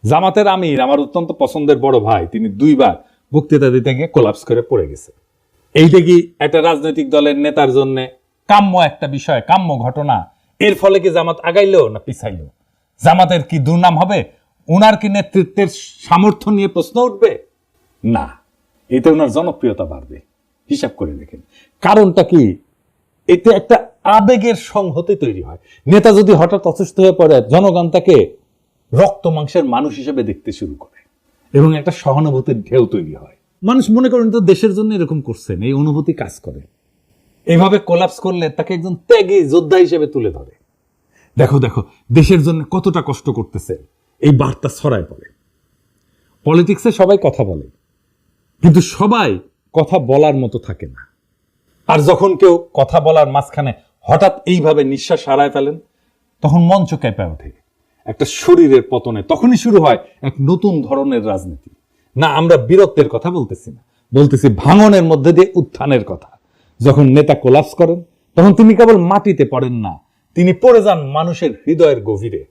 জামাতের আমির আমার অত্যন্ত পছন্দের বড় ভাই, তিনি 2বার বক্তৃতা দিতে গিয়ে কোলাপস করে পড়ে গেছে। এইটা কি একটা রাজনৈতিক দলের নেতার জন্য কাম্য একটা বিষয়, কাম্য ঘটনা? এর ফলে কি জামাত আগাইলো না পিছাইলো? জামাতের কি দুর্নাম হবে? উনার কি নেতৃত্বের সামর্থ্য নিয়ে প্রশ্ন উঠবে? না, এতে ওনার জনপ্রিয়তা বাড়বে। হিসাব করে দেখেন কারণটা কি। এতে একটা আবেগের সংহতি তৈরি হয়। নেতা যদি হঠাৎ অসুস্থ হয়ে পড়ে, জনগণ তাকে রক্ত মাংসের মানুষ হিসেবে দেখতে শুরু করে এবং একটা সহানুভূতির ঢেউ তৈরি হয়। মানুষ মনে করেন তো দেশের জন্য এরকম করছেন, এই অনুভূতি কাজ করে। এইভাবে কোলাপস করলে তাকে একজন ত্যাগী যোদ্ধা হিসেবে তুলে ধরে। দেখো দেখো দেশের জন্য কতটা কষ্ট করতেছে, এই বার্তা ছড়ায় পড়ে। পলিটিক্সে সবাই কথা বলে, কিন্তু সবাই কথা বলার মতো থাকে না। আর যখন কেউ কথা বলার মাঝখানে হঠাৎ এইভাবে নিঃশ্বাস হারায় ফেলেন, তখন মঞ্চ কেঁপে ওঠে। একটা শরীরের পতনে তখনই শুরু হয় এক নতুন ধরনের রাজনীতি। না, আমরা বীরত্বের কথা বলতেছি না, বলতেছি ভাঙনের মধ্যে দিয়ে উত্থানের কথা। যখন নেতা কোলাপস করেন, তখন তিনি কেবল মাটিতে পড়েন না, তিনি পড়ে যান মানুষের হৃদয়ের গভীরে।